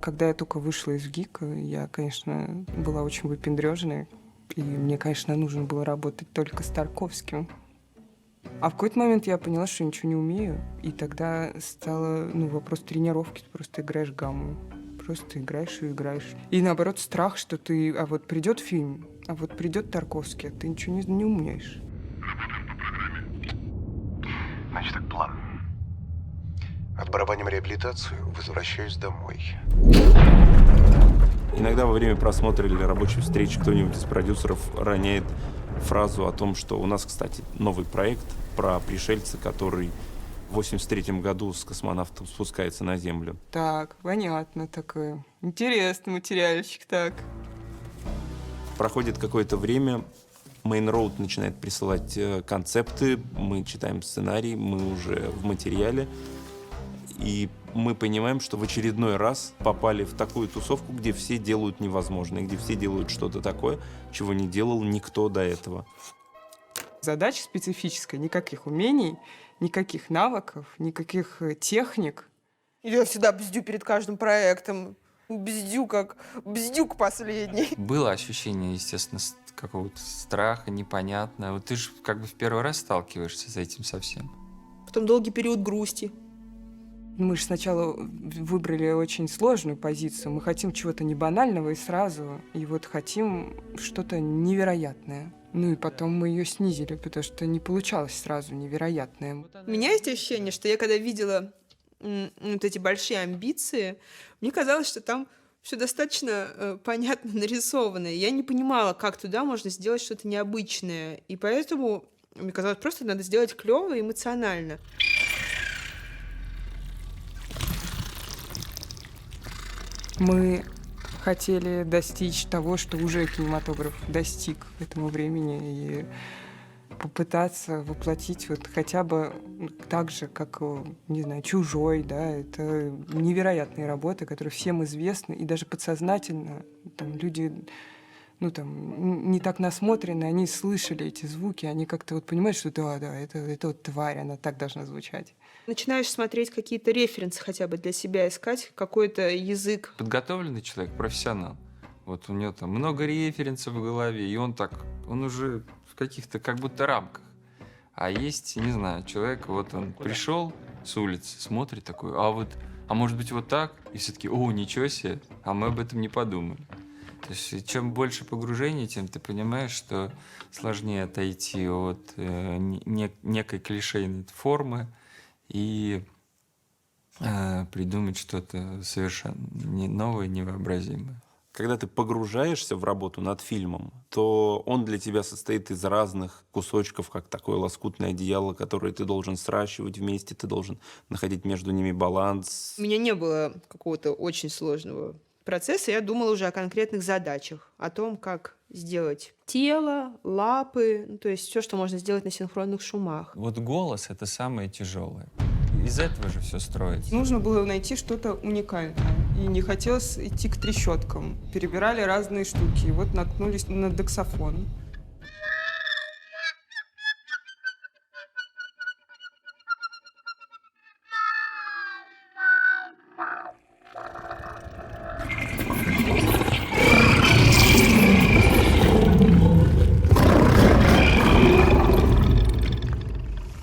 Когда я только вышла из ГИКа, я, конечно, была очень выпендрёженной. И мне, конечно, нужно было работать только с Тарковским. А в какой-то момент я поняла, что я ничего не умею. И тогда стало, вопрос тренировки. Ты просто играешь гамму. Просто играешь и играешь. И наоборот, страх, что ты... А вот придет фильм, а вот придет Тарковский, а ты ничего не умеешь. Значит, так план. Отбарабаним реабилитацию, возвращаюсь домой. Иногда во время просмотра или рабочей встречи кто-нибудь из продюсеров роняет фразу о том, что у нас, кстати, новый проект про пришельца, который в 83-м году с космонавтом спускается на Землю. Так, понятно такое. Интересный материальчик, так. Проходит какое-то время, Main Road начинает присылать концепты, мы читаем сценарий, мы уже в материале. И мы понимаем, что в очередной раз попали в такую тусовку, где все делают невозможное, где все делают что-то такое, чего не делал никто до этого. Задача специфическая, никаких умений, никаких навыков, никаких техник. Я всегда бздю перед каждым проектом. Бздю как бздюк последний. Было ощущение, естественно, какого-то страха, непонятного. Вот ты же как бы в первый раз сталкиваешься с этим совсем. Потом долгий период грусти. Мы же сначала выбрали очень сложную позицию. Мы хотим чего-то не банального и сразу. И вот хотим что-то невероятное. Ну и потом мы ее снизили, потому что не получалось сразу невероятное. У меня есть ощущение, что я когда видела вот эти большие амбиции, мне казалось, что там все достаточно понятно нарисовано. Я не понимала, как туда можно сделать что-то необычное. И поэтому мне казалось, просто надо сделать клево и эмоционально. Мы хотели достичь того, что уже кинематограф достиг к этому времени, и попытаться воплотить вот хотя бы так же, как, не знаю, «Чужой», да, это невероятные работы, которые всем известны, и даже подсознательно там люди, не так насмотренные, они слышали эти звуки, они как-то вот понимают, что да, это вот тварь, она так должна звучать. Начинаешь смотреть какие-то референсы хотя бы для себя, искать какой-то язык. Подготовленный человек, профессионал. Вот у него там много референсов в голове, и он уже в каких-то как будто рамках. А есть, не знаю, человек, вот он пришел с улицы, смотрит такой, а может быть вот так? И все таки, о, ничего себе, а мы об этом не подумали. То есть чем больше погружений, тем ты понимаешь, что сложнее отойти от некой клишейной формы и придумать что-то совершенно новое, невообразимое. Когда ты погружаешься в работу над фильмом, то он для тебя состоит из разных кусочков, как такое лоскутное одеяло, которое ты должен сращивать вместе, ты должен находить между ними баланс. У меня не было какого-то очень сложного процесса, я думала уже о конкретных задачах, о том, как сделать тело, лапы, то есть все, что можно сделать на синхронных шумах. Вот голос — это самое тяжелое. Из этого же все строится. Нужно было найти что-то уникальное. И не хотелось идти к трещоткам. Перебирали разные штуки. И вот наткнулись на дексафон.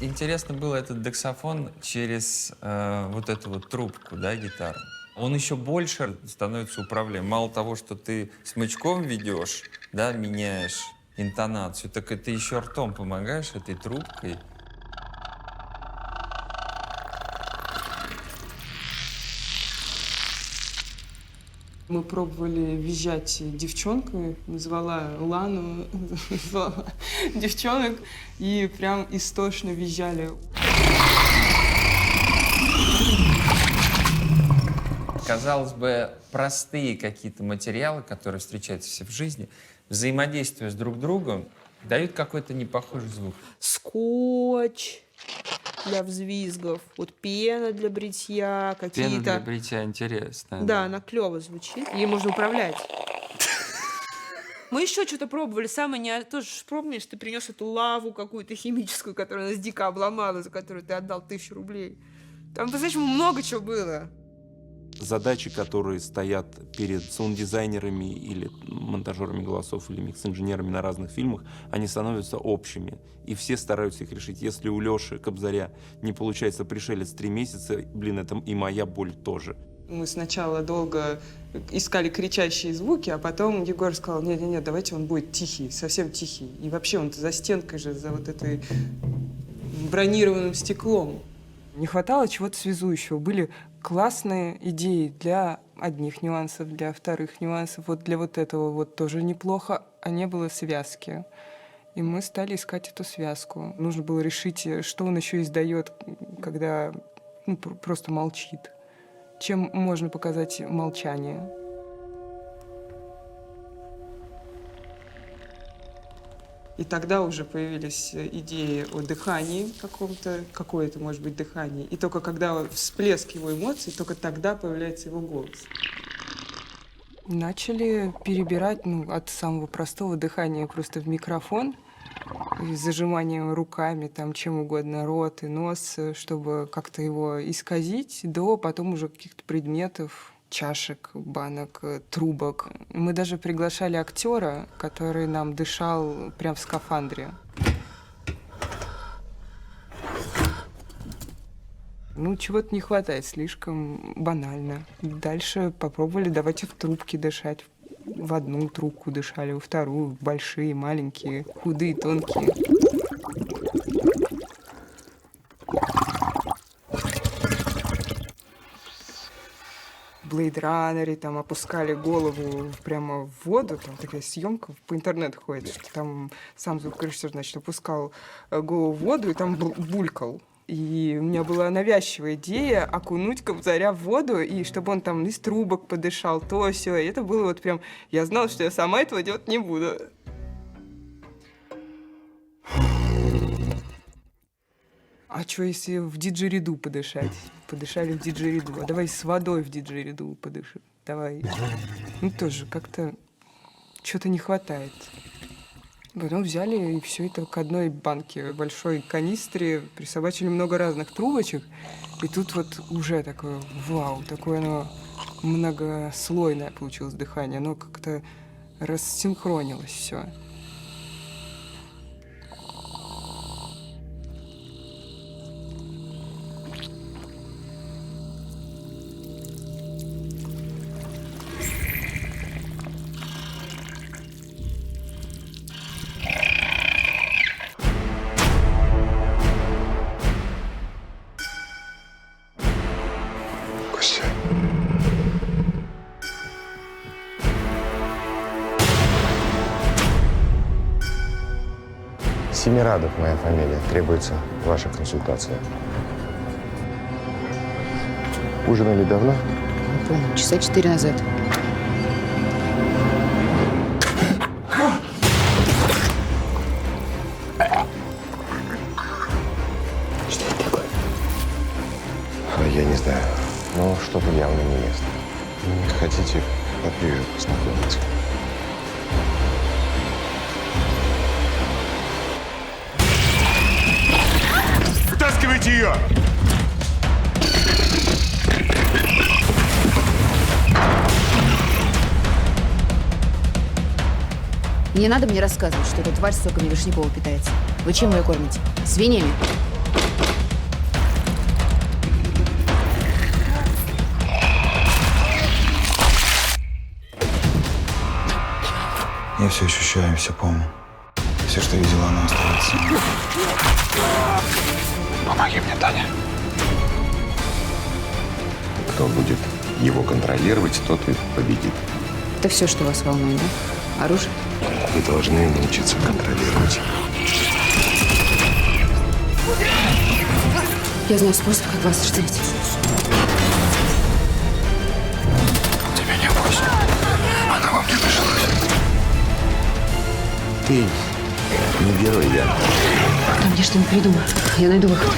Интересно было этот дексафон через вот эту вот трубку, да, гитару. Он еще больше становится управляем. Мало того, что ты смычком ведешь, да, меняешь интонацию, так и ты еще ртом помогаешь этой трубкой. Мы пробовали визжать девчонками. Назвала Лану, назвала девчонок. И прям истошно визжали. Казалось бы, простые какие-то материалы, которые встречаются все в жизни, взаимодействуя с друг другом, дают какой-то непохожий звук. Скотч для взвизгов, вот пена для бритья, какие-то... Пена для бритья интересная. Да, она клево звучит, ей можно управлять. Мы еще что-то пробовали. Тоже помнишь, ты принес эту лаву какую-то химическую, которая нас дико обломала, за которую ты отдал 1000 рублей. Там по-настоящему много чего было. задачи, которые стоят перед саунд-дизайнерами или монтажерами голосов или микс-инженерами на разных фильмах, они становятся общими. И все стараются их решить. Если у Леши Кобзаря не получается «Пришелец» 3 месяца, блин, это и моя боль тоже. Мы сначала долго искали кричащие звуки, а потом Егор сказал: нет, давайте он будет тихий, совсем тихий. И вообще он за стенкой же, за вот этой бронированным стеклом. Не хватало чего-то связующего. Были классные идеи для одних нюансов, для вторых нюансов. Вот для вот этого вот тоже неплохо, а не было связки. И мы стали искать эту связку. Нужно было решить, что он еще издает, когда просто молчит. Чем можно показать молчание. И тогда уже появились идеи о дыхании каком-то, какое-то может быть дыхание. И только когда всплеск его эмоций, только тогда появляется его голос. Начали перебирать от самого простого дыхания просто в микрофон, и зажиманием руками, там, чем угодно, рот и нос, чтобы как-то его исказить, до потом уже каких-то предметов, чашек, банок, трубок. Мы даже приглашали актера, который нам дышал прямо в скафандре. Чего-то не хватает, слишком банально. Дальше попробовали, давайте в трубки дышать. В одну трубку дышали, во вторую, большие, маленькие, худые, тонкие. В Blade Runner там опускали голову прямо в воду, там такая съемка по интернету ходит, что там сам звукорежиссер, значит, опускал голову в воду и там булькал. И у меня была навязчивая идея окунуть Кобзаря в воду, и чтобы он там из трубок подышал, то все. И это было вот прям... Я знала, что я сама этого делать не буду. А что, если в диджериду подышать? Подышали в диджериду. А давай с водой в диджериду подышим. Давай. Тоже как-то что-то не хватает. Потом взяли и все это к одной банке, большой канистре, присобачили много разных трубочек. И тут вот уже такое вау, такое оно многослойное получилось дыхание. Оно как-то рассинхронилось все. Костя. Семирадов моя фамилия. Требуется ваша консультация. Ужинали давно? Не помню, часа 4 назад. Что это такое? Я не знаю. Но что-то явно не местное. Хотите поближе познакомиться? Вытаскивайте ее! Не надо мне рассказывать, что эта тварь с соками Вишнякова питается. Вы чем ее кормите? Свиньями? Я все ощущаю, все помню. Все, что видела, она остается. Помоги мне, Таня. Кто будет его контролировать, тот и победит. Это все, что вас волнует, да? Оружие? Вы должны научиться контролировать. Я знаю способ, как вас расценить. Тебя не опасен. Она вам не прижилась. Ты не герой, да? Там я что-нибудь придумаю. Я найду выход.